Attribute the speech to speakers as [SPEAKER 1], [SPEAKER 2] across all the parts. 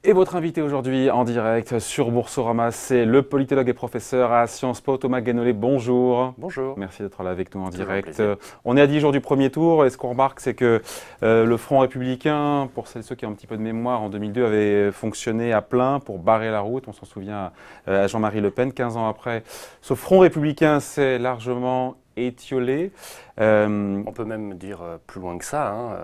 [SPEAKER 1] Et votre invité aujourd'hui en direct sur Boursorama, c'est le politologue et professeur à Sciences Po, Thomas Guénolé. Bonjour.
[SPEAKER 2] Bonjour.
[SPEAKER 1] Merci d'être là avec nous en direct. On est à 10 jours du premier tour et ce qu'on remarque, c'est que le Front républicain, pour celles et ceux qui ont un petit peu de mémoire, en 2002 avait fonctionné à plein pour barrer la route. On s'en souvient à Jean-Marie Le Pen, 15 ans après. Ce Front républicain s'est largement étiolé.
[SPEAKER 2] On peut même dire plus loin que ça, hein.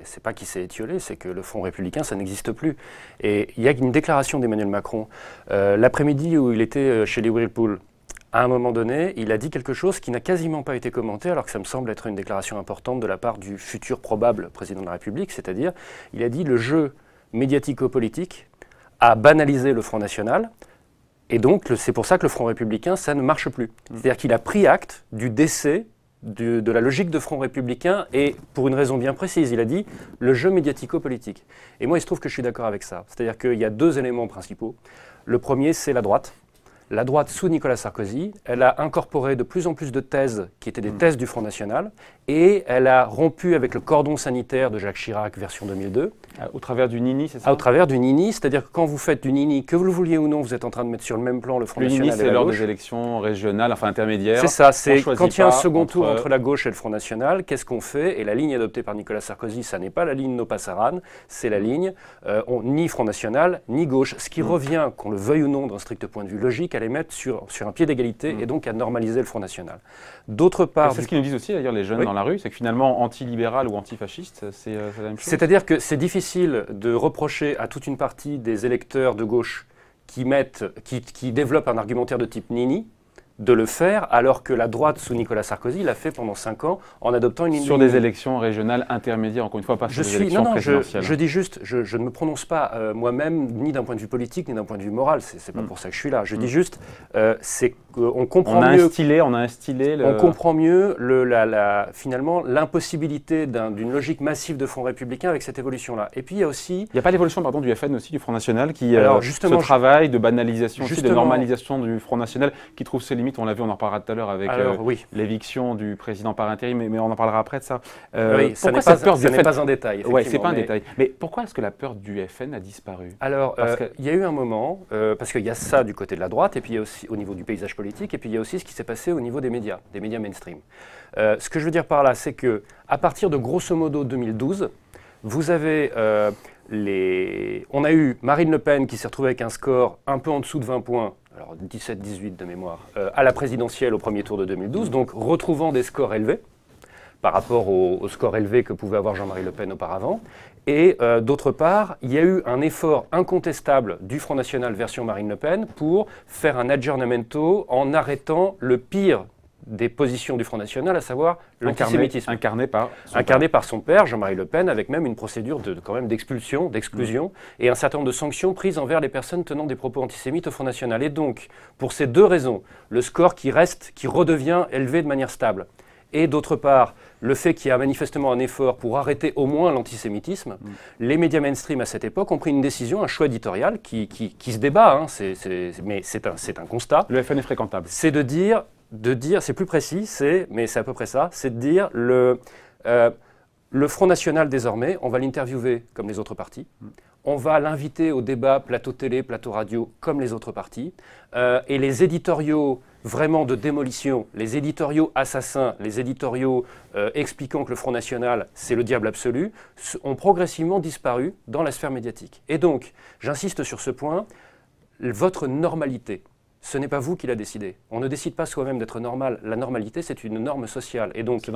[SPEAKER 2] C'est pas qu'il s'est étiolé, c'est que le Front républicain, ça n'existe plus. Et il y a une déclaration d'Emmanuel Macron, l'après-midi où il était chez les Whirlpool. À un moment donné, il a dit quelque chose qui n'a quasiment pas été commenté, alors que ça me semble être une déclaration importante de la part du futur probable président de la République, c'est-à-dire, il a dit le jeu médiatico-politique a banalisé le Front National. Et donc, c'est pour ça que le Front républicain, ça ne marche plus. C'est-à-dire qu'il a pris acte du décès de la logique de Front républicain et pour une raison bien précise, il a dit le jeu médiatico-politique. Et moi, il se trouve que je suis d'accord avec ça. C'est-à-dire qu'il y a deux éléments principaux. Le premier, c'est la droite. La droite, sous Nicolas Sarkozy, elle a incorporé de plus en plus de thèses qui étaient des thèses du Front National et elle a rompu avec le cordon sanitaire de Jacques Chirac, version 2002.
[SPEAKER 1] Au travers du Nini, c'est ça?
[SPEAKER 2] Au travers du Nini, c'est-à-dire que quand vous faites du Nini, que vous le vouliez ou non, vous êtes en train de mettre sur le même plan le Front National et la gauche.
[SPEAKER 1] Le Nini, c'est lors des élections régionales, enfin intermédiaires.
[SPEAKER 2] C'est ça, c'est quand il y a un second tour entre la gauche et le Front National, qu'est-ce qu'on fait? Et la ligne adoptée par Nicolas Sarkozy, ça n'est pas la ligne No Passaran, c'est la ligne ni Front National, ni gauche. Ce qui revient, qu'on le veuille ou non, d'un strict point de vue logique, à les mettre sur un pied d'égalité et donc à normaliser le Front National. D'autre part...
[SPEAKER 1] C'est ce qu'ils nous disent aussi d'ailleurs les jeunes dans la rue, c'est que finalement anti-libéral ou antifasciste, c'est la même chose.
[SPEAKER 2] C'est-à-dire que c'est difficile de reprocher à toute une partie des électeurs de gauche qui développent un argumentaire de type Nini, de le faire, alors que la droite sous Nicolas Sarkozy l'a fait pendant 5 ans en adoptant une ligne
[SPEAKER 1] sur des élections régionales intermédiaires, encore une fois, pas sur des élections présidentielles.
[SPEAKER 2] Je dis juste, je ne me prononce pas moi-même, ni d'un point de vue politique, ni d'un point de vue moral, c'est pas pour ça que je suis là. Je dis juste, c'est qu'on comprend mieux...
[SPEAKER 1] On a instillé
[SPEAKER 2] On comprend mieux, finalement, l'impossibilité d'une logique massive de Front républicain avec cette évolution-là. Et puis il y a aussi...
[SPEAKER 1] Il n'y a pas l'évolution, pardon, du FN aussi, du Front National, qui ce travail de banalisation, aussi, de normalisation du Front National, qui trouve ses limites. On l'a vu, on en parlera tout à l'heure avec l'éviction du président par intérim, mais on en parlera après de ça.
[SPEAKER 2] Oui, ça n'est pas un détail.
[SPEAKER 1] Oui, c'est pas un détail. Mais pourquoi est-ce que la peur du FN a disparu?
[SPEAKER 2] Alors, il y a eu un moment, parce qu'il y a ça du côté de la droite, et puis il y a aussi au niveau du paysage politique, et puis il y a aussi ce qui s'est passé au niveau des médias mainstream. Ce que je veux dire par là, c'est que à partir de grosso modo 2012, vous avez on a eu Marine Le Pen qui s'est retrouvée avec un score un peu en dessous de 20 points, alors 17-18 de mémoire, à la présidentielle au premier tour de 2012, donc retrouvant des scores élevés par rapport au score élevé que pouvait avoir Jean-Marie Le Pen auparavant. Et d'autre part, il y a eu un effort incontestable du Front National version Marine Le Pen pour faire un aggiornamento en arrêtant le pire des positions du Front National, à savoir l'antisémitisme.
[SPEAKER 1] Incarné
[SPEAKER 2] par son père, Jean-Marie Le Pen, avec même une procédure d'expulsion, d'exclusion, et un certain nombre de sanctions prises envers les personnes tenant des propos antisémites au Front National. Et donc, pour ces deux raisons, le score qui redevient élevé de manière stable, et d'autre part, le fait qu'il y a manifestement un effort pour arrêter au moins l'antisémitisme, les médias mainstream à cette époque ont pris une décision, un choix éditorial qui se débat, hein, mais c'est un constat.
[SPEAKER 1] Le FN est fréquentable.
[SPEAKER 2] C'est de dire, c'est plus précis, mais c'est à peu près ça, c'est de dire le Front National désormais, on va l'interviewer comme les autres partis, on va l'inviter au débat plateau télé, plateau radio comme les autres partis, et les éditoriaux vraiment de démolition, les éditoriaux assassins, les éditoriaux expliquant que le Front National c'est le diable absolu, ont progressivement disparu dans la sphère médiatique. Et donc, j'insiste sur ce point, votre normalité, ce n'est pas vous qui l'a décidé. On ne décide pas soi-même d'être normal. La normalité, c'est une norme sociale. Et donc,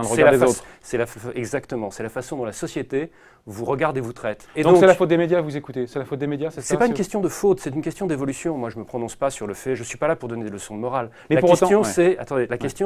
[SPEAKER 2] exactement, c'est la façon dont la société vous regarde et vous traite. Et
[SPEAKER 1] donc c'est la faute des médias, vous écoutez? C'est la faute des médias, c'est ça?
[SPEAKER 2] C'est pas une question de faute, c'est une question d'évolution. Moi, je me prononce pas sur le fait, je suis pas là pour donner des leçons de morale.
[SPEAKER 1] Mais
[SPEAKER 2] la question,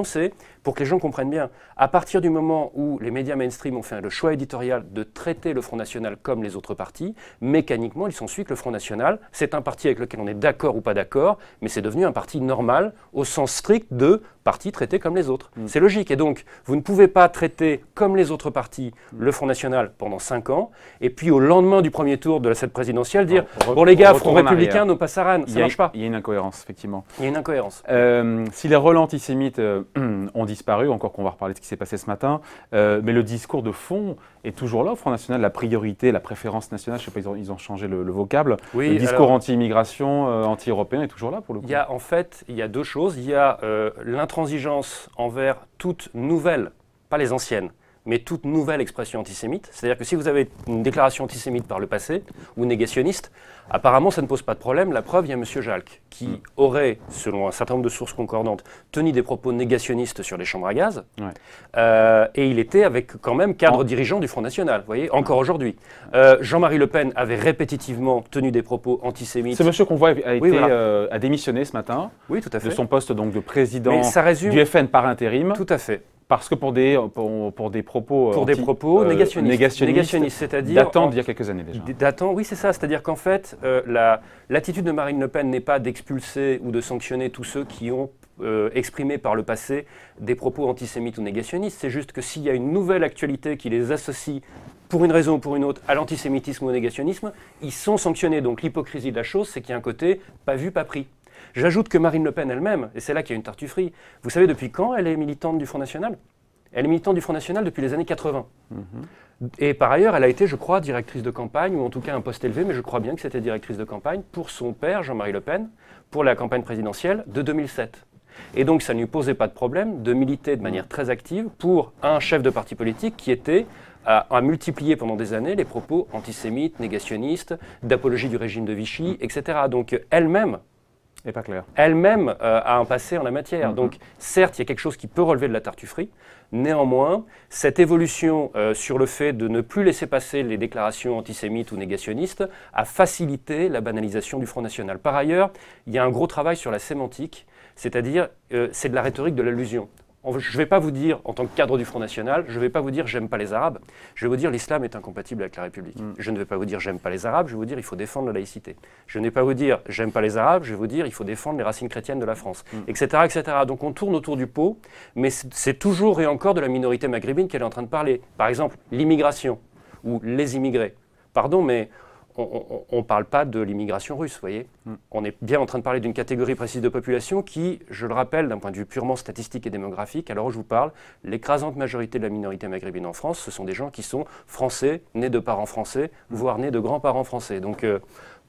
[SPEAKER 2] c'est, pour que les gens comprennent bien, à partir du moment où les médias mainstream ont fait le choix éditorial de traiter le Front National comme les autres partis, mécaniquement, il s'ensuit que le Front National, c'est un parti avec lequel on est d'accord ou pas d'accord, mais c'est devenu un parti normal au sens strict de parti traité comme les autres. C'est logique. Et donc, vous ne pouvez pas traiter comme les autres partis le Front National pendant 5 ans, et puis au lendemain du premier tour de cette présidentielle dire « Bon les gars, Front républicain, nos passes à Rennes », ça ne marche pas.
[SPEAKER 1] Il y a une incohérence, effectivement.
[SPEAKER 2] Il y a une incohérence.
[SPEAKER 1] Si les relents antisémites ont disparu, encore qu'on va reparler de ce qui s'est passé ce matin, mais le discours de fond est toujours là au Front National, la priorité, la préférence nationale, je ne sais pas, ils ont changé le vocable. Oui, le discours anti-immigration, anti-européen est toujours là pour le coup.
[SPEAKER 2] En fait, il y a deux choses. Il y a l'intransigeance envers toute nouvelle, pas les anciennes, mais toute nouvelle expression antisémite. C'est-à-dire que si vous avez une déclaration antisémite par le passé ou négationniste, apparemment ça ne pose pas de problème. La preuve, il y a M. Jalk qui aurait, selon un certain nombre de sources concordantes, tenu des propos négationnistes sur les chambres à gaz. Et il était avec quand même cadre dirigeant du Front National, vous voyez, encore aujourd'hui. Jean-Marie Le Pen avait répétitivement tenu des propos antisémites.
[SPEAKER 1] Ce monsieur qu'on voit a démissionné ce matin de son poste donc, de président du FN par intérim.
[SPEAKER 2] Tout à fait.
[SPEAKER 1] Parce que pour des propos
[SPEAKER 2] négationnistes, c'est-à-dire
[SPEAKER 1] datant d'il y a quelques années déjà.
[SPEAKER 2] Oui, c'est ça. C'est-à-dire qu'en fait, l'attitude de Marine Le Pen n'est pas d'expulser ou de sanctionner tous ceux qui ont exprimé par le passé des propos antisémites ou négationnistes. C'est juste que s'il y a une nouvelle actualité qui les associe pour une raison ou pour une autre à l'antisémitisme ou au négationnisme, ils sont sanctionnés. Donc l'hypocrisie de la chose, c'est qu'il y a un côté pas vu, pas pris. J'ajoute que Marine Le Pen elle-même, et c'est là qu'il y a une tartufferie, vous savez depuis quand elle est militante du Front National? Elle est militante du Front National depuis les années 80. Et par ailleurs, elle a été, je crois, directrice de campagne, ou en tout cas un poste élevé, mais je crois bien que c'était directrice de campagne pour son père, Jean-Marie Le Pen, pour la campagne présidentielle de 2007. Et donc ça ne lui posait pas de problème de militer de manière très active pour un chef de parti politique qui était à multiplier pendant des années les propos antisémites, négationnistes, d'apologie du régime de Vichy, etc. Donc elle-même,
[SPEAKER 1] pas clair.
[SPEAKER 2] Elle-même a un passé en la matière. Donc, certes, il y a quelque chose qui peut relever de la tartufferie. Néanmoins, cette évolution sur le fait de ne plus laisser passer les déclarations antisémites ou négationnistes a facilité la banalisation du Front National. Par ailleurs, il y a un gros travail sur la sémantique, c'est-à-dire c'est de la rhétorique de l'allusion. Je ne vais pas vous dire, en tant que cadre du Front National, je ne vais pas vous dire « j'aime pas les Arabes », je vais vous dire « l'islam est incompatible avec la République ». Je ne vais pas vous dire « j'aime pas les Arabes », je vais vous dire « il faut défendre la laïcité ». Je ne vais pas vous dire « j'aime pas les Arabes », je vais vous dire « il faut défendre les racines chrétiennes de la France », etc., etc. Donc on tourne autour du pot, mais c'est toujours et encore de la minorité maghrébine qu'elle est en train de parler. Par exemple, l'immigration ou les immigrés. Pardon, mais on ne parle pas de l'immigration russe, vous voyez. On est bien en train de parler d'une catégorie précise de population qui, je le rappelle, d'un point de vue purement statistique et démographique, alors je vous parle, l'écrasante majorité de la minorité maghrébine en France, ce sont des gens qui sont français, nés de parents français, voire nés de grands-parents français. Donc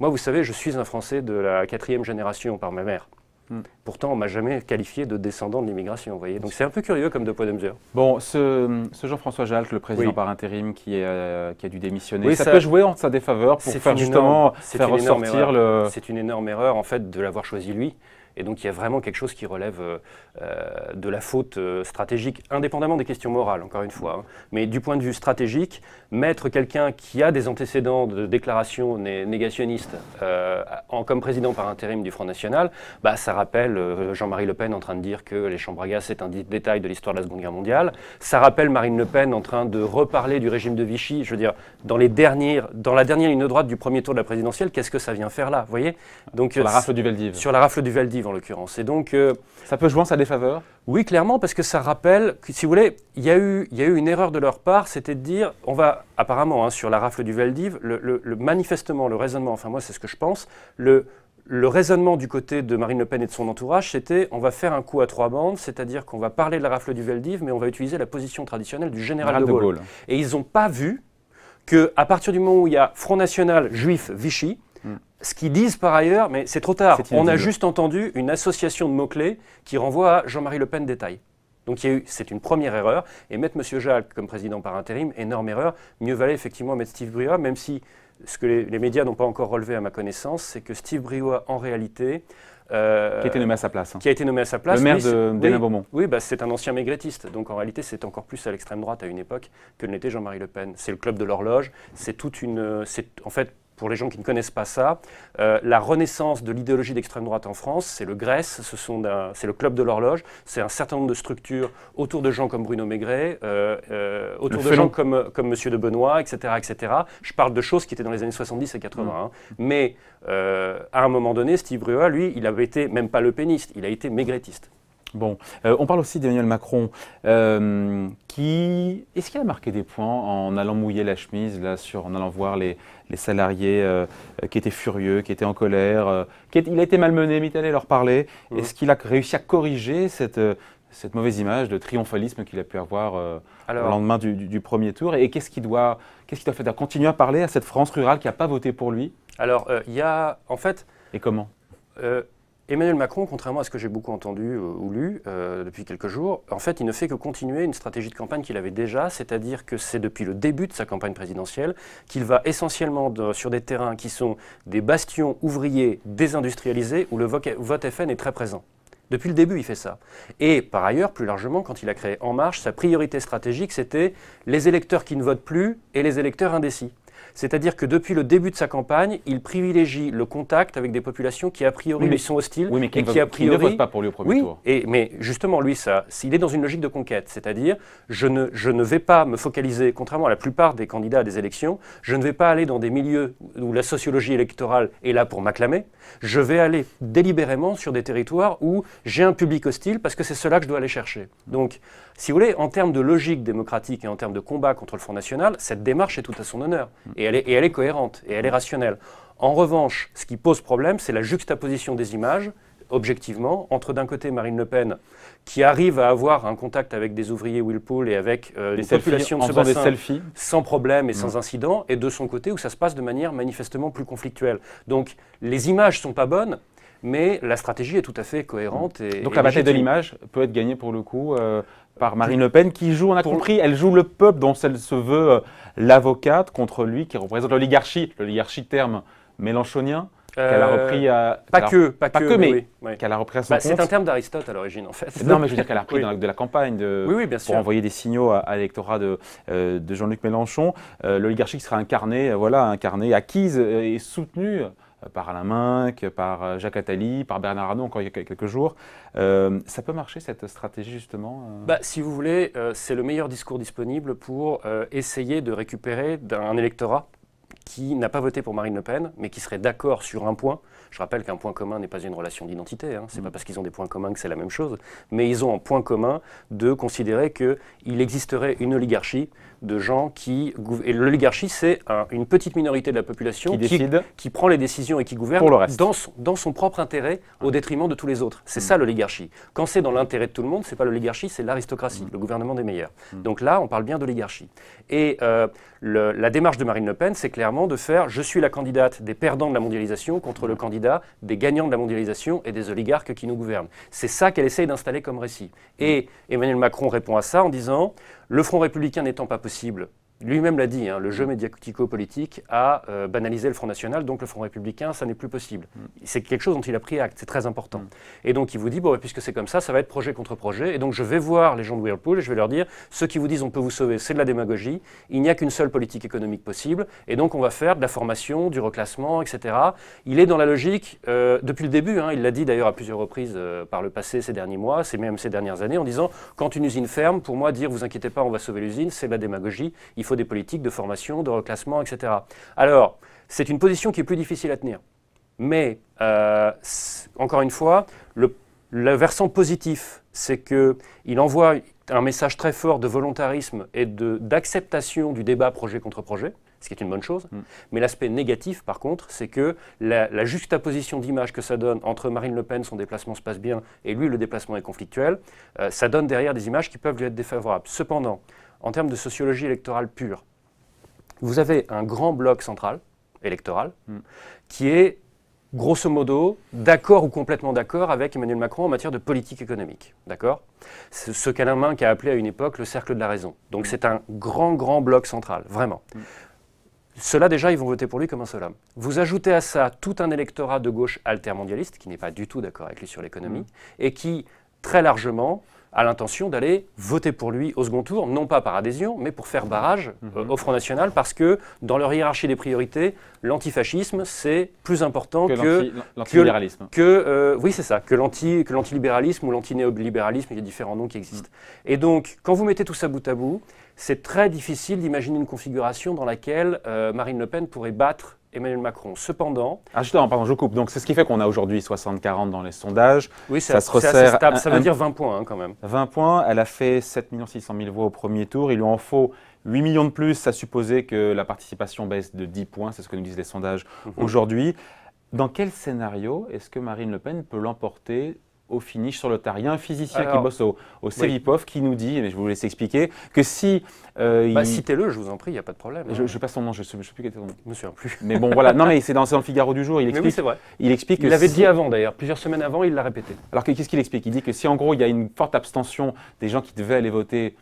[SPEAKER 2] moi, vous savez, je suis un Français de la 4e génération par ma mère. Pourtant, on ne m'a jamais qualifié de descendant de l'immigration, vous voyez. Donc c'est un peu curieux comme deux poids deux mesures.
[SPEAKER 1] Bon, ce Jean-François Jalk, le président par intérim qui a dû démissionner, ça peut jouer en sa défaveur pour faire justement faire ressortir le...
[SPEAKER 2] C'est une énorme erreur, en fait, de l'avoir choisi lui. Et donc, il y a vraiment quelque chose qui relève de la faute stratégique, indépendamment des questions morales, encore une fois. Mais du point de vue stratégique, mettre quelqu'un qui a des antécédents de déclarations négationnistes comme président par intérim du Front National, ça rappelle Jean-Marie Le Pen en train de dire que les chambres à gaz, c'est un détail de l'histoire de la Seconde Guerre mondiale. Ça rappelle Marine Le Pen en train de reparler du régime de Vichy. Je veux dire, dans la dernière ligne droite du premier tour de la présidentielle, qu'est-ce que ça vient faire là, vous voyez? Donc,
[SPEAKER 1] sur la rafle du Veldiv.
[SPEAKER 2] Sur la rafle du Veldiv, en l'occurrence. Et donc,
[SPEAKER 1] ça peut jouer en sa défaveur?
[SPEAKER 2] Oui, clairement, parce que ça rappelle que, si vous voulez, il y a eu une erreur de leur part, c'était de dire, on va, apparemment, sur la rafle du Veldiv, manifestement, le raisonnement, enfin moi c'est ce que je pense, le raisonnement du côté de Marine Le Pen et de son entourage, c'était on va faire un coup à 3 bandes, c'est-à-dire qu'on va parler de la rafle du Veldiv, mais on va utiliser la position traditionnelle du général de Gaulle. Et ils n'ont pas vu qu'à partir du moment où il y a Front National, Juif, Vichy, ce qu'ils disent par ailleurs, mais c'est trop tard. On a juste entendu une association de mots-clés qui renvoie à Jean-Marie Le Pen détail. Donc c'est une première erreur. Et mettre M. Jalk comme président par intérim, énorme erreur. Mieux valait effectivement mettre Steve Briois, même si ce que les médias n'ont pas encore relevé à ma connaissance, c'est que Steve Briois, en réalité...
[SPEAKER 1] qui a été nommé à sa place.
[SPEAKER 2] Qui a été nommé à sa place.
[SPEAKER 1] Le maire d'Hénin-Beaumont.
[SPEAKER 2] Oui, c'est un ancien maigretiste. Donc en réalité, c'est encore plus à l'extrême droite à une époque que ne l'était Jean-Marie Le Pen. C'est le club de l'horloge. C'est toute une... En fait, pour les gens qui ne connaissent pas ça, la renaissance de l'idéologie d'extrême droite en France, c'est le GRES, c'est le Club de l'Horloge, c'est un certain nombre de structures autour de gens comme Bruno Maigret, autour de gens comme Monsieur de Benoît, etc., etc. Je parle de choses qui étaient dans les années 70 et 80. Hein. Mais à un moment donné, Steve Brua, lui, il avait été même pas lepéniste, il a été maigretiste.
[SPEAKER 1] Bon, on parle aussi d'Emmanuel Macron, est-ce qu'il a marqué des points en allant mouiller la chemise, là, en allant voir les salariés qui étaient furieux, qui étaient en colère, il a été malmené, mais il allait leur parler. Est-ce qu'il a réussi à corriger cette mauvaise image de triomphalisme qu'il a pu avoir au lendemain du premier tour? Et qu'est-ce qu'il doit faire? Continuer à parler à cette France rurale qui n'a pas voté pour lui?
[SPEAKER 2] Alors, il y a, en fait...
[SPEAKER 1] Et comment
[SPEAKER 2] Emmanuel Macron, contrairement à ce que j'ai beaucoup entendu ou lu depuis quelques jours, en fait, il ne fait que continuer une stratégie de campagne qu'il avait déjà, c'est-à-dire que c'est depuis le début de sa campagne présidentielle qu'il va essentiellement sur des terrains qui sont des bastions ouvriers désindustrialisés où le vote FN est très présent. Depuis le début, il fait ça. Et par ailleurs, plus largement, quand il a créé En Marche, sa priorité stratégique, c'était les électeurs qui ne votent plus et les électeurs indécis. C'est-à-dire que depuis le début de sa campagne, il privilégie le contact avec des populations qui, a priori, lui sont hostiles.
[SPEAKER 1] Oui, mais qui ne votent pas pour lui au premier tour.
[SPEAKER 2] Mais justement, lui, il est dans une logique de conquête. C'est-à-dire, je ne vais pas me focaliser, contrairement à la plupart des candidats à des élections, je ne vais pas aller dans des milieux où la sociologie électorale est là pour m'acclamer. Je vais aller délibérément sur des territoires où j'ai un public hostile parce que c'est cela que je dois aller chercher. Donc, si vous voulez, en termes de logique démocratique et en termes de combat contre le Front National, cette démarche est tout à son honneur. Et elle est cohérente, et elle est rationnelle. En revanche, ce qui pose problème, c'est la juxtaposition des images, objectivement, entre d'un côté Marine Le Pen, qui arrive à avoir un contact avec des ouvriers Whirlpool et avec une population de ce bassin sans problème et sans incident, et de son côté où ça se passe de manière manifestement plus conflictuelle. Donc les images ne sont pas bonnes, mais la stratégie est tout à fait cohérente.
[SPEAKER 1] Donc la bataille de l'image peut être gagnée pour le coup par Marine Le Pen qui joue, on a compris, elle joue le peuple dont elle se veut l'avocate contre lui qui représente l'oligarchie terme mélenchonien. Qu'elle a repris
[SPEAKER 2] pas que,
[SPEAKER 1] mais qu'elle a repris à son compte.
[SPEAKER 2] C'est un terme d'Aristote à l'origine, en fait.
[SPEAKER 1] Non, mais je veux dire qu'elle a repris de la campagne
[SPEAKER 2] bien sûr.
[SPEAKER 1] pour envoyer des signaux à l'électorat de Jean-Luc Mélenchon. L'oligarchie qui sera incarnée, acquise et soutenue par Alain Minc, par Jacques Attali, par Bernard Arnault, encore il y a quelques jours. Ça peut marcher, cette stratégie, justement
[SPEAKER 2] Si vous voulez, c'est le meilleur discours disponible pour essayer de récupérer un électorat qui n'a pas voté pour Marine Le Pen, mais qui serait d'accord sur un point. Je rappelle qu'un point commun n'est pas une relation d'identité, hein. Ce n'est pas parce qu'ils ont des points communs que c'est la même chose, mais ils ont un point commun de considérer qu'il existerait une oligarchie de gens qui... Et l'oligarchie, c'est une petite minorité de la population qui prend les décisions et qui gouverne dans son propre intérêt au détriment de tous les autres. C'est ça l'oligarchie. Quand c'est dans l'intérêt de tout le monde, ce n'est pas l'oligarchie, c'est l'aristocratie, le gouvernement des meilleurs. Donc là, on parle bien d'oligarchie. Et la démarche de Marine Le Pen, c'est clairement de faire « je suis la candidate des perdants de la mondialisation contre le candidat des gagnants de la mondialisation et des oligarques qui nous gouvernent ». C'est ça qu'elle essaye d'installer comme récit. Et Emmanuel Macron répond à ça en disant « le Front républicain n'étant pas possible », lui-même l'a dit, hein, le jeu médiatico-politique a banalisé le Front National, donc le Front républicain, ça n'est plus possible. C'est quelque chose dont il a pris acte, c'est très important. Et donc il vous dit, puisque c'est comme ça va être projet contre projet, et donc je vais voir les gens de Whirlpool et je vais leur dire, ceux qui vous disent on peut vous sauver, c'est de la démagogie, il n'y a qu'une seule politique économique possible, et donc on va faire de la formation, du reclassement, etc. Il est dans la logique, depuis le début, hein, il l'a dit d'ailleurs à plusieurs reprises par le passé, ces derniers mois, même ces dernières années, en disant, quand une usine ferme, pour moi, dire vous inquiétez pas, on va sauver l'usine, c'est de la démagogie, il faut des politiques de formation, de reclassement, etc. Alors, c'est une position qui est plus difficile à tenir. Mais, encore une fois, le versant positif, c'est qu'il envoie un message très fort de volontarisme et d'acceptation du débat projet contre projet, ce qui est une bonne chose. Mais l'aspect négatif, par contre, c'est que la juxtaposition d'images que ça donne entre Marine Le Pen, son déplacement se passe bien, et lui, le déplacement est conflictuel, ça donne derrière des images qui peuvent lui être défavorables. Cependant, en termes de sociologie électorale pure, vous avez un grand bloc central électoral qui est grosso modo d'accord ou complètement d'accord avec Emmanuel Macron en matière de politique économique. D'accord ? C'est ce qu'Alain Minc a appelé à une époque le cercle de la raison. Donc c'est un grand bloc central, vraiment. Ceux-là, déjà, ils vont voter pour lui comme un seul homme. Vous ajoutez à ça tout un électorat de gauche altermondialiste qui n'est pas du tout d'accord avec lui sur l'économie et qui, très largement, a l'intention d'aller voter pour lui au second tour, non pas par adhésion, mais pour faire barrage au Front National, parce que dans leur hiérarchie des priorités, l'antifascisme, c'est plus important que
[SPEAKER 1] l'antilibéralisme.
[SPEAKER 2] Oui, c'est ça, que l'antilibéralisme ou l'antinéolibéralisme, il y a différents noms qui existent. Et donc, quand vous mettez tout ça bout à bout, c'est très difficile d'imaginer une configuration dans laquelle Marine Le Pen pourrait battre Emmanuel Macron. Cependant...
[SPEAKER 1] Ah, justement, pardon, je coupe. Donc, c'est ce qui fait qu'on a aujourd'hui 60-40 dans les sondages.
[SPEAKER 2] Oui,
[SPEAKER 1] ça se
[SPEAKER 2] assez
[SPEAKER 1] resserre.
[SPEAKER 2] stable. Ça veut dire 20 points, hein, quand même.
[SPEAKER 1] 20 points. Elle a fait 7 600 000 voix au premier tour. Il lui en faut 8 millions de plus. Ça supposait que la participation baisse de 10 points. C'est ce que nous disent les sondages aujourd'hui. Dans quel scénario est-ce que Marine Le Pen peut l'emporter au finish sur le tard? Il y a un physicien qui bosse au Cevipof qui nous dit, mais je vais vous laisser expliquer, que si...
[SPEAKER 2] citez-le, je vous en prie, il n'y a pas de problème.
[SPEAKER 1] Je passe son nom, je ne sais plus quel était son nom.
[SPEAKER 2] Je ne me souviens plus.
[SPEAKER 1] Mais bon, voilà. Non, mais c'est dans le Figaro du jour. Il explique,
[SPEAKER 2] mais oui, c'est vrai.
[SPEAKER 1] Il explique
[SPEAKER 2] il l'avait dit avant, d'ailleurs. Plusieurs semaines avant, il l'a répété.
[SPEAKER 1] Alors, qu'est-ce qu'il explique? Il dit que si, en gros, il y a une forte abstention des gens qui devaient aller voter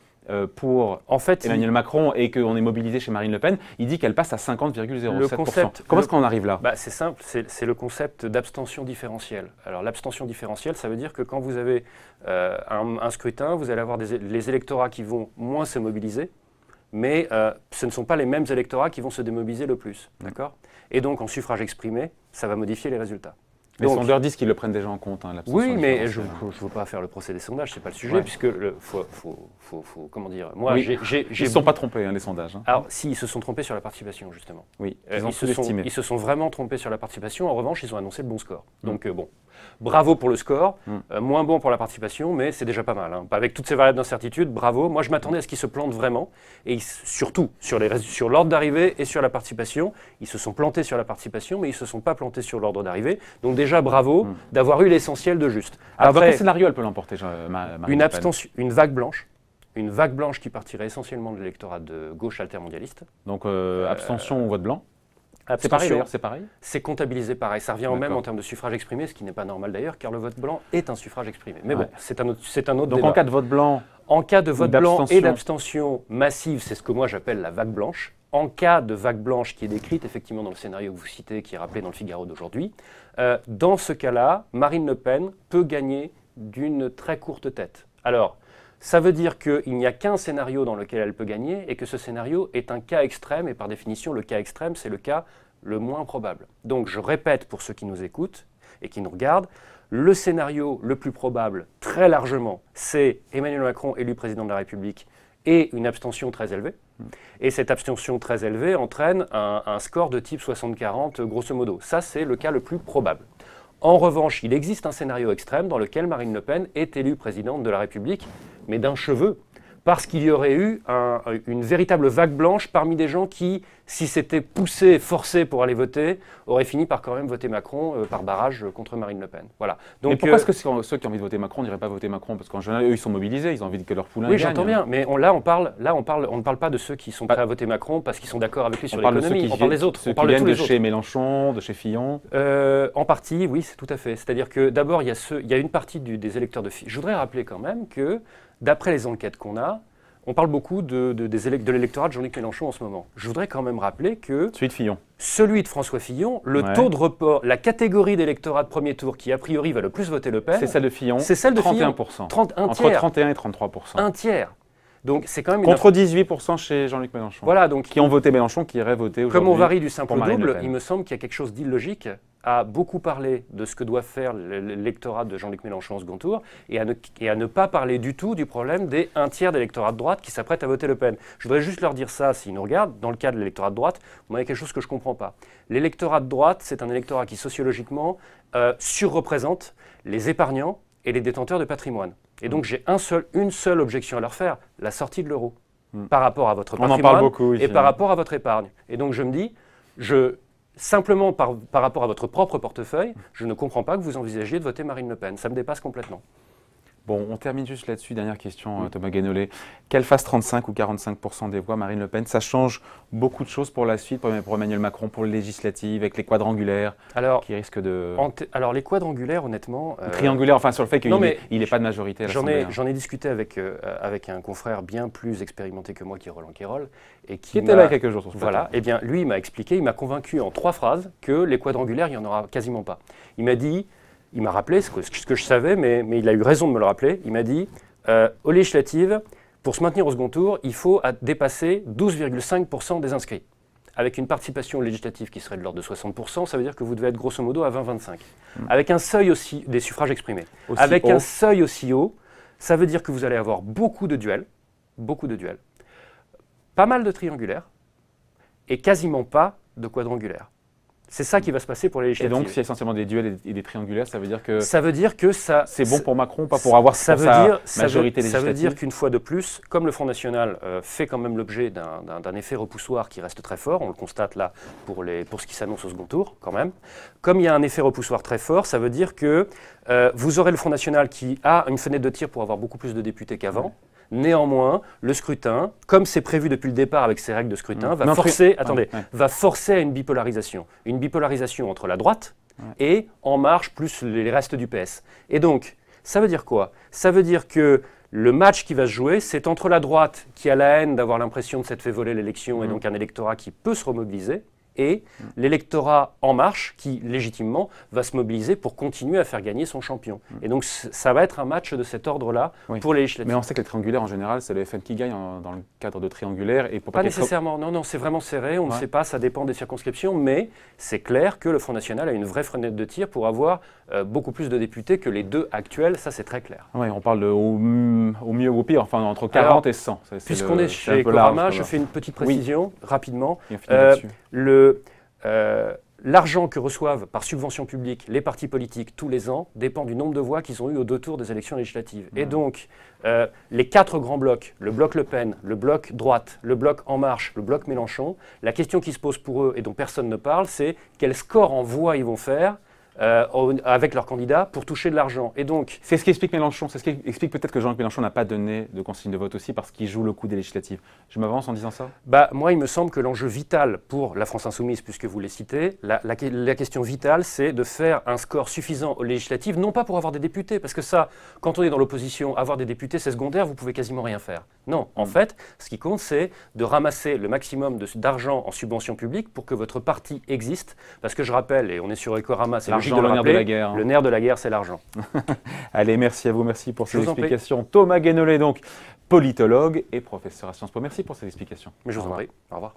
[SPEAKER 1] pour Emmanuel Macron et qu'on est mobilisé chez Marine Le Pen, il dit qu'elle passe à 50,07%. Comment est-ce qu'on arrive là?
[SPEAKER 2] C'est simple, c'est le concept d'abstention différentielle. Alors l'abstention différentielle, ça veut dire que quand vous avez un scrutin, vous allez avoir les électorats qui vont moins se mobiliser, mais ce ne sont pas les mêmes électorats qui vont se démobiliser le plus. D'accord? Et donc en suffrage exprimé, ça va modifier les résultats.
[SPEAKER 1] Les sondeurs disent qu'ils le prennent déjà en compte.
[SPEAKER 2] Oui, mais je ne veux pas faire le procès des sondages, ce n'est pas le sujet, puisque comment dire, moi,
[SPEAKER 1] ils ne se sont pas trompés, les sondages.
[SPEAKER 2] Alors, si, ils se sont trompés sur la participation, justement.
[SPEAKER 1] Oui,
[SPEAKER 2] ils se sont vraiment trompés sur la participation. En revanche, ils ont annoncé le bon score. Donc, bon, bravo pour le score, moins bon pour la participation, mais c'est déjà pas mal. Hein. Avec toutes ces variables d'incertitude, bravo. Moi, je m'attendais à ce qu'ils se plantent vraiment, et surtout sur l'ordre d'arrivée et sur la participation. Ils se sont plantés sur la participation, mais ils ne se sont pas plantés sur l'ordre d'arrivée. Donc, déjà, bravo d'avoir eu l'essentiel de juste.
[SPEAKER 1] Alors, dans quel scénario elle peut l'emporter, Marine Le Pen?
[SPEAKER 2] Une vague blanche qui partirait essentiellement de l'électorat de gauche altermondialiste.
[SPEAKER 1] Donc, abstention ou vote blanc? C'est pareil d'ailleurs, c'est pareil?
[SPEAKER 2] C'est comptabilisé pareil. Ça revient au même en termes de suffrage exprimé, ce qui n'est pas normal d'ailleurs, car le vote blanc est un suffrage exprimé. Mais bon, c'est un autre
[SPEAKER 1] Donc,
[SPEAKER 2] débat.
[SPEAKER 1] en cas de vote blanc...
[SPEAKER 2] En cas de vote blanc et d'abstention massive, c'est ce que moi j'appelle la vague blanche. En cas de vague blanche qui est décrite effectivement dans le scénario que vous citez, qui est rappelé dans le Figaro d'aujourd'hui, dans ce cas-là, Marine Le Pen peut gagner d'une très courte tête. Alors, ça veut dire qu'il n'y a qu'un scénario dans lequel elle peut gagner et que ce scénario est un cas extrême, et par définition, le cas extrême, c'est le cas le moins probable. Donc, je répète pour ceux qui nous écoutent et qui nous regardent, le scénario le plus probable, très largement, c'est Emmanuel Macron élu président de la République et une abstention très élevée. Et cette abstention très élevée entraîne un score de type 60-40, grosso modo. Ça, c'est le cas le plus probable. En revanche, il existe un scénario extrême dans lequel Marine Le Pen est élue présidente de la République, mais d'un cheveu, parce qu'il y aurait eu une véritable vague blanche parmi des gens qui, si c'était poussé, forcé pour aller voter, auraient fini par quand même voter Macron par barrage contre Marine Le Pen. Voilà. Donc,
[SPEAKER 1] mais pourquoi est-ce que ceux qui ont envie de voter Macron n'iraient pas voter Macron? Parce qu'en général, eux, ils sont mobilisés, ils ont envie que leur poulain gagne.
[SPEAKER 2] Oui, j'entends bien, mais on ne parle pas de ceux qui sont prêts à voter Macron parce qu'ils sont d'accord avec lui sur l'économie. On parle des autres.
[SPEAKER 1] On parle de tous les autres. Chez Mélenchon, de chez Fillon.
[SPEAKER 2] En partie, oui, c'est tout à fait. C'est-à-dire que d'abord, il y a une partie des électeurs de Fillon. Je voudrais rappeler quand même que, d'après les enquêtes qu'on a, on parle beaucoup de l'électorat de Jean-Luc Mélenchon en ce moment. Je voudrais quand même rappeler que...
[SPEAKER 1] Celui de Fillon.
[SPEAKER 2] Celui de François Fillon, le taux de report, la catégorie d'électorat de premier tour qui, a priori, va le plus voter Le Pen...
[SPEAKER 1] C'est celle de Fillon.
[SPEAKER 2] C'est celle de
[SPEAKER 1] 31%.
[SPEAKER 2] Fillon.
[SPEAKER 1] 31%. Entre 31 et 33%.
[SPEAKER 2] Un tiers. Donc, c'est quand même
[SPEAKER 1] contre 18% chez Jean-Luc Mélenchon.
[SPEAKER 2] Voilà, donc...
[SPEAKER 1] Qui ont voté Mélenchon, qui iraient voter aujourd'hui.
[SPEAKER 2] Comme on varie du simple au double, il me semble qu'il y a quelque chose d'illogique à beaucoup parler de ce que doit faire l'électorat de Jean-Luc Mélenchon au second tour et à ne pas parler du tout du problème des un tiers d'électorat de droite qui s'apprête à voter Le Pen. Je voudrais juste leur dire ça, s'ils nous regardent, dans le cas de l'électorat de droite, moi il y a quelque chose que je ne comprends pas. L'électorat de droite, c'est un électorat qui sociologiquement surreprésente les épargnants et les détenteurs de patrimoine. Et donc j'ai une seule objection à leur faire, la sortie de l'euro, par rapport à votre patrimoine
[SPEAKER 1] en parle beaucoup,
[SPEAKER 2] et par rapport à votre épargne. Et donc je me dis, simplement par rapport à votre propre portefeuille, je ne comprends pas que vous envisagiez de voter Marine Le Pen. Ça me dépasse complètement.
[SPEAKER 1] Bon, on termine juste là-dessus. Dernière question, Thomas Guénolé. Qu'elle fasse 35 ou 45% des voix, Marine Le Pen, ça change beaucoup de choses pour la suite, pour Emmanuel Macron, pour les législatives, avec les quadrangulaires qui risquent de...
[SPEAKER 2] Alors, les quadrangulaires, honnêtement...
[SPEAKER 1] Triangulaires, enfin, sur le fait qu'il n'ait pas de majorité à l'Assemblée.
[SPEAKER 2] J'en ai discuté avec un confrère bien plus expérimenté que moi, qui est Roland Quérol. Et
[SPEAKER 1] qui était là il y a quelques jours sur ce plateau.
[SPEAKER 2] Voilà. Eh bien, lui, il m'a expliqué, il m'a convaincu en 3 phrases que les quadrangulaires, il n'y en aura quasiment pas. Il m'a dit... Il m'a rappelé ce que je savais, mais il a eu raison de me le rappeler. Il m'a dit, aux législatives, pour se maintenir au second tour, il faut dépasser 12,5% des inscrits. Avec une participation législative qui serait de l'ordre de 60%, ça veut dire que vous devez être grosso modo à 20-25. Avec un seuil aussi des suffrages exprimés. Avec un seuil aussi haut, ça veut dire que vous allez avoir beaucoup de duels, pas mal de triangulaires et quasiment pas de quadrangulaires. C'est ça qui va se passer pour les législatives.
[SPEAKER 1] Et donc, s'il y a essentiellement des duels et des triangulaires, ça veut dire que...
[SPEAKER 2] c'est
[SPEAKER 1] bon pour Macron, pas pour avoir sa majorité législative.
[SPEAKER 2] Ça veut dire qu'une fois de plus, comme le Front National fait quand même l'objet d'un effet repoussoir qui reste très fort, on le constate là pour ce qui s'annonce au second tour quand même, comme il y a un effet repoussoir très fort, ça veut dire que vous aurez le Front National qui a une fenêtre de tir pour avoir beaucoup plus de députés qu'avant. Néanmoins, le scrutin, comme c'est prévu depuis le départ avec ces règles de scrutin, va forcer à une bipolarisation entre la droite et En Marche plus les restes du PS. Et donc, ça veut dire quoi? Ça veut dire que le match qui va se jouer, c'est entre la droite qui a la haine d'avoir l'impression de s'être fait voler l'élection et donc un électorat qui peut se remobiliser, et l'électorat En Marche qui, légitimement, va se mobiliser pour continuer à faire gagner son champion. Et donc, ça va être un match de cet ordre-là pour les législatives.
[SPEAKER 1] Mais on sait que les triangulaires, en général, c'est le FN qui gagne dans le cadre de triangulaires. Et
[SPEAKER 2] pas nécessairement, non, c'est vraiment serré, on ne sait pas, ça dépend des circonscriptions, mais c'est clair que le Front National a une vraie fenêtre de tir pour avoir beaucoup plus de députés que les deux actuels, ça c'est très clair.
[SPEAKER 1] Oui, on parle au mieux ou au pire, enfin entre 40 et 100.
[SPEAKER 2] Puisqu'on est chez Ecorama, je fais une petite précision, rapidement. L'argent que reçoivent par subvention publique les partis politiques tous les ans dépend du nombre de voix qu'ils ont eu aux 2 tours des élections législatives. Et donc, les 4 grands blocs, le bloc Le Pen, le bloc droite, le bloc En Marche, le bloc Mélenchon, la question qui se pose pour eux et dont personne ne parle, c'est quel score en voix ils vont faire avec leurs candidats pour toucher de l'argent. Et donc,
[SPEAKER 1] c'est ce qui explique Mélenchon. C'est ce qui explique peut-être que Jean-Luc Mélenchon n'a pas donné de consigne de vote aussi parce qu'il joue le coup des législatives. Je m'avance en disant ça?
[SPEAKER 2] Moi, il me semble que l'enjeu vital pour la France Insoumise, puisque vous les citez, la question vitale, c'est de faire un score suffisant aux législatives, non pas pour avoir des députés, parce que ça, quand on est dans l'opposition, avoir des députés, c'est secondaire, vous pouvez quasiment rien faire. Non, en fait, ce qui compte, c'est de ramasser le maximum d'argent en subvention publique pour que votre parti existe, parce que je rappelle, et on est sur Ecorama, c'est logique de le rappeler,
[SPEAKER 1] nerf de la guerre.
[SPEAKER 2] Le nerf de la guerre, c'est l'argent.
[SPEAKER 1] Allez, merci à vous, merci pour ces explications. Thomas Guénolé, donc politologue et professeur à Sciences Po. Merci pour ces explications.
[SPEAKER 2] Mais je vous en prie. Au revoir.